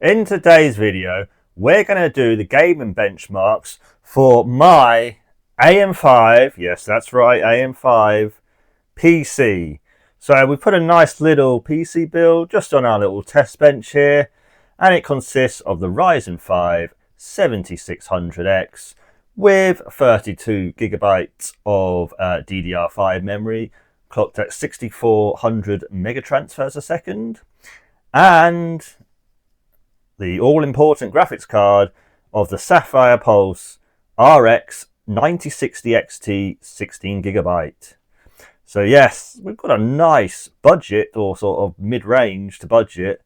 In today's video, we're going to do the gaming benchmarks for my AM5, yes that's right, AM5 PC. So we put a nice little PC build just on our little test bench here, and it consists of the Ryzen 5 7600X with 32GB of DDR5 memory, clocked at 6400 megatransfers a second, and the all-important graphics card of the Sapphire Pulse RX 9060 XT 16GB. So yes, we've got a nice budget, or sort of mid-range to budget,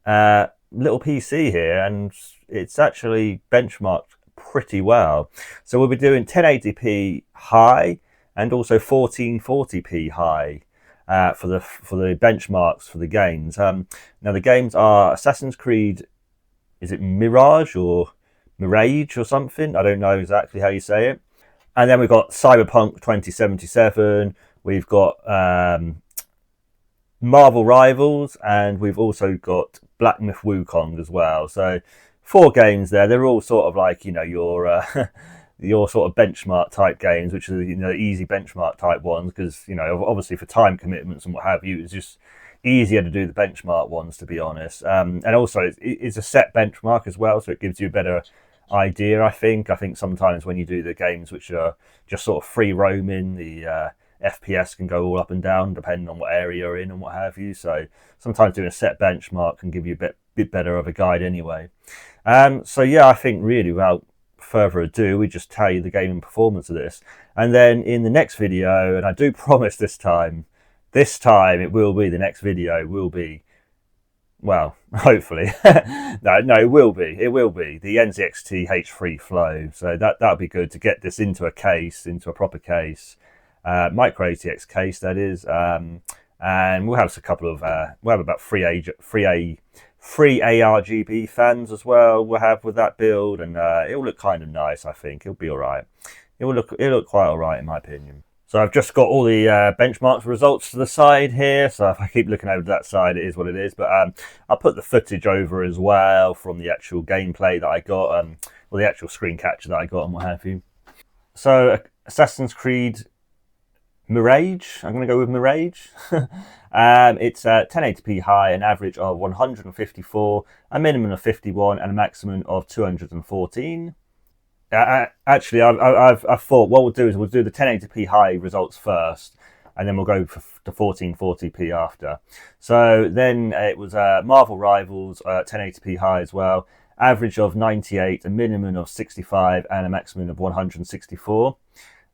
little PC here, and it's actually benchmarked pretty well. So we'll be doing 1080p high and also 1440p high for the benchmarks for the games. Now the games are Assassin's Creed, is it Mirage or Mirage or something? I don't know exactly how you say it. And then we've got Cyberpunk 2077. We've got Marvel Rivals, and we've also got Black Myth Wukong as well. So 4 games there. They're all sort of like, you know, your sort of benchmark type games, which are, you know, easy benchmark type ones, because, you know, obviously for time commitments and what have you, it's just easier to do the benchmark ones, to be honest. And also it's a set benchmark as well, so it gives you a better idea. I think sometimes when you do the games which are just sort of free roaming, the FPS can go all up and down depending on what area you're in and what have you. So sometimes doing a set benchmark can give you a bit better of a guide anyway. So yeah, I think really, without further ado, we just tell you the gaming performance of this, and then in the next video, and I do promise this time it will be, the next video will be, well, hopefully no, it will be the NZXT H3 Flow. So that'll be good to get this into a case, into a proper case, micro ATX case that is, and we'll have a couple of we'll have about three ARGB fans as well we'll have with that build, and it'll look kind of nice. I think it'll be all right. It'll look quite all right in my opinion. So I've just got all the benchmarks results to the side here, so if I keep looking over to that side, it is what it is. But I'll put the footage over as well from the actual gameplay that I got, or the actual screen capture that I got and what have you. So Assassin's Creed Mirage, I'm going to go with Mirage. It's 1080p high, an average of 154, a minimum of 51, and a maximum of 214. Actually, I've thought what we'll do is we'll do the 1080p high results first, and then we'll go for the 1440p after. So then it was Marvel Rivals, 1080p high as well, average of 98, a minimum of 65, and a maximum of 164.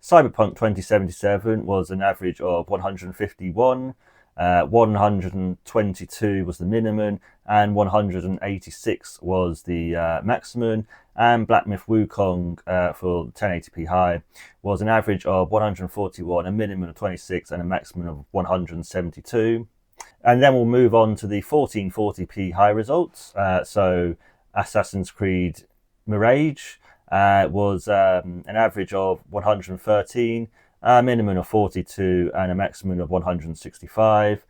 Cyberpunk 2077 was an average of 151, 122 was the minimum, and 186 was the maximum. And Black Myth Wukong for 1080p high was an average of 141, a minimum of 26, and a maximum of 172. And then we'll move on to the 1440p high results. So Assassin's Creed Mirage was an average of 113, a minimum of 42, and a maximum of 165.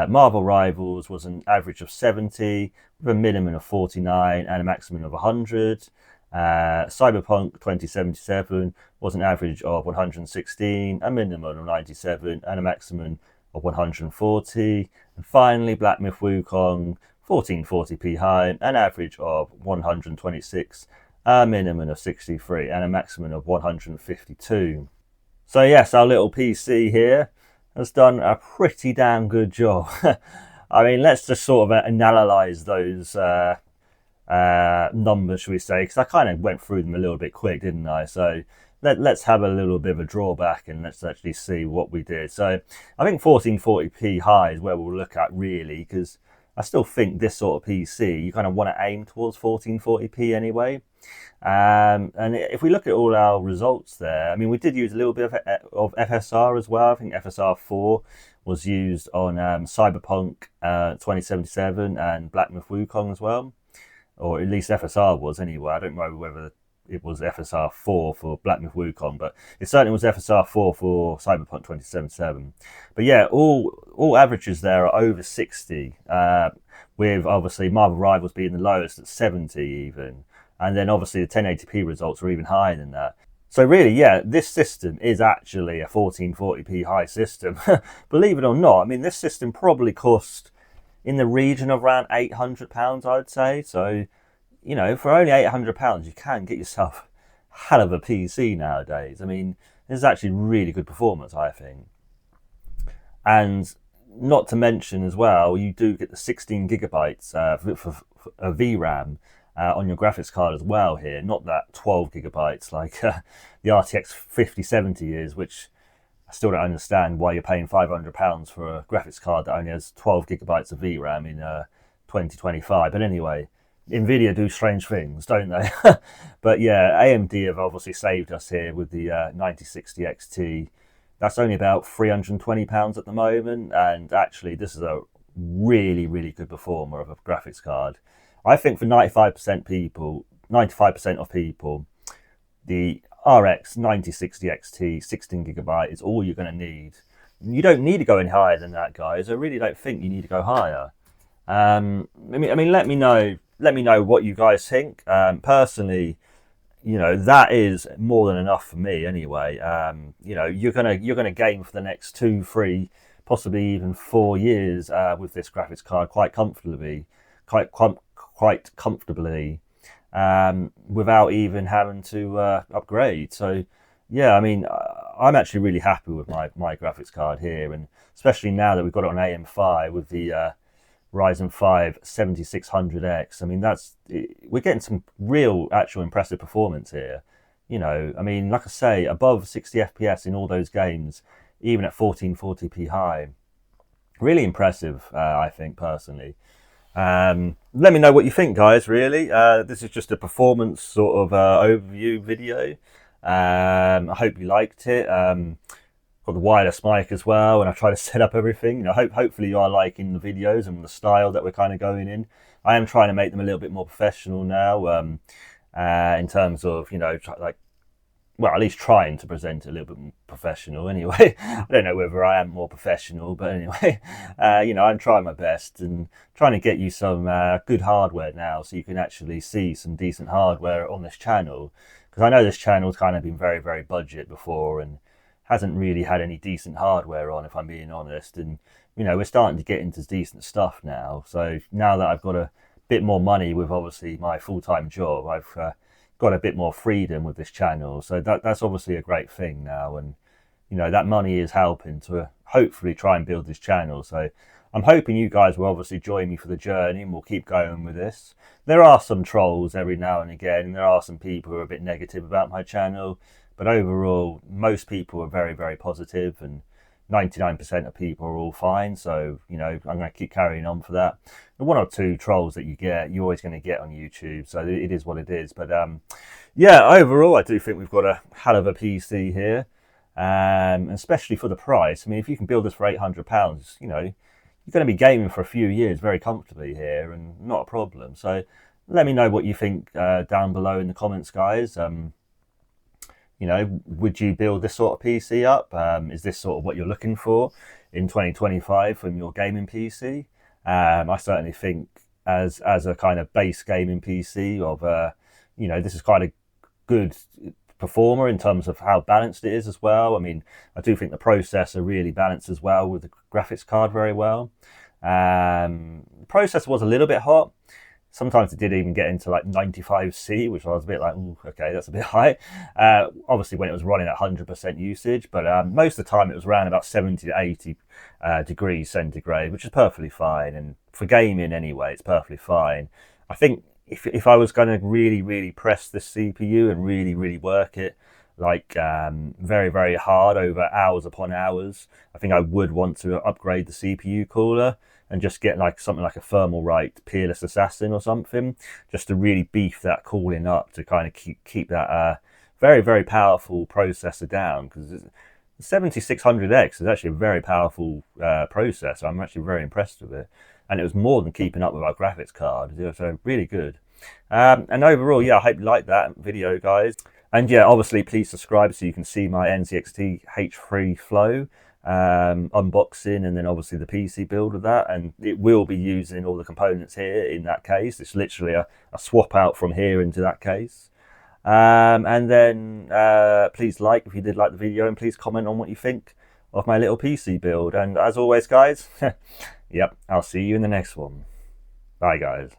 Marvel Rivals was an average of 70, with a minimum of 49 and a maximum of 100. Cyberpunk 2077 was an average of 116, a minimum of 97, and a maximum of 140. And finally, Black Myth Wukong 1440p high, an average of 126, a minimum of 63, and a maximum of 152. So yes, our little PC here has done a pretty damn good job. I mean, let's just sort of analyze those numbers, should we say, because I kind of went through them a little bit quick, didn't I? So let's have a little bit of a drawback and let's actually see what we did. So I think 1440p high is where we'll look at really, because I still think this sort of PC, you kind of want to aim towards 1440p anyway. And if we look at all our results there, I mean, we did use a little bit of FSR as well. I think FSR 4 was used on Cyberpunk 2077 and Black Myth Wukong as well, or at least FSR was anyway. I don't know whether it was FSR 4 for Black Myth Wukong, but it certainly was FSR 4 for Cyberpunk 2077. But yeah, all averages there are over 60, with obviously Marvel Rivals being the lowest at 70 even, and then obviously the 1080p results are even higher than that. So really, yeah, this system is actually a 1440p high system. Believe it or not, I mean, this system probably cost in the region of around £800, I would say. So, you know, for only £800, you can get yourself a hell of a PC nowadays. I mean, this is actually really good performance, I think. And not to mention as well, you do get the 16 gigabytes for VRAM on your graphics card as well here. Not that 12 gigabytes like the RTX 5070 is, which I still don't understand why you're paying £500 for a graphics card that only has 12 gigabytes of VRAM in 2025. But anyway, Nvidia do strange things, don't they? But yeah, AMD have obviously saved us here with the 9060 XT. That's only about £320 at the moment, and actually this is a really, really good performer of a graphics card. I think for 95% of people, the RX 9060 XT 16 gigabyte is all you're going to need. You don't need to go any higher than that, guys. I really don't think you need to go higher. I mean, let me know what you guys think. Personally, you know, that is more than enough for me anyway. You know, you're gonna game for the next 2, 3, possibly even 4 years with this graphics card quite comfortably, without even having to upgrade. So yeah, I mean, I'm actually really happy with my graphics card here, and especially now that we've got it on AM5 with the Ryzen 5 7600X. I mean, we're getting some real actual impressive performance here. You know, I mean, like I say, above 60 FPS in all those games, even at 1440p high. Really impressive, I think, personally. Let me know what you think, guys, really. This is just a performance sort of overview video. I hope you liked it. Got the wireless mic as well, and I try to set up everything. You know, hopefully you are liking the videos and the style that we're kind of going in. I am trying to make them a little bit more professional now, in terms of, you know, well, at least trying to present it a little bit more professional anyway. I don't know whether I am more professional, but anyway, you know, I'm trying my best and trying to get you some good hardware now, so you can actually see some decent hardware on this channel. Because I know this channel's kind of been very, very budget before and hasn't really had any decent hardware on, if I'm being honest. And, you know, we're starting to get into decent stuff now. So now that I've got a bit more money with obviously my full-time job, I've got a bit more freedom with this channel. So that's obviously a great thing now. And, you know, that money is helping to hopefully try and build this channel. So I'm hoping you guys will obviously join me for the journey, and we'll keep going with this. There are some trolls every now and again, and there are some people who are a bit negative about my channel. But overall, most people are very, very positive, and 99% of people are all fine. So, you know, I'm going to keep carrying on for that. The 1 or 2 trolls that you're always going to get on YouTube. So it is what it is. But yeah, overall, I do think we've got a hell of a PC here, especially for the price. I mean, if you can build this for £800, you know, you're going to be gaming for a few years very comfortably here, and not a problem. So let me know what you think down below in the comments, guys. You know, would you build this sort of PC up? Is this sort of what you're looking for in 2025 from your gaming PC? I certainly think as a kind of base gaming PC of, you know, this is quite a good performer in terms of how balanced it is as well. I mean, I do think the processor really balanced as well with the graphics card very well. The processor was a little bit hot. Sometimes it did even get into like 95C, which I was a bit like, ooh, okay, that's a bit high. Obviously when it was running at 100% usage, but most of the time it was around about 70 to 80 degrees centigrade, which is perfectly fine. And for gaming anyway, it's perfectly fine. I think if I was going to really, really press this CPU and really, really work it like very, very hard over hours upon hours, I think I would want to upgrade the CPU cooler and just get like something like a Thermalright Peerless Assassin or something, just to really beef that cooling up to kind of keep that very, very powerful processor down. Because the 7600X is actually a very powerful processor. I'm actually very impressed with it, and it was more than keeping up with our graphics card. So really good. And overall, yeah, I hope you liked that video, guys. And yeah, obviously, please subscribe so you can see my NZXT H3 Flow unboxing, and then obviously the PC build of that. And it will be using all the components here in that case. It's literally a swap out from here into that case. And then please like if you did like the video, and please comment on what you think of my little PC build. And as always, guys, yep, I'll see you in the next one. Bye, guys.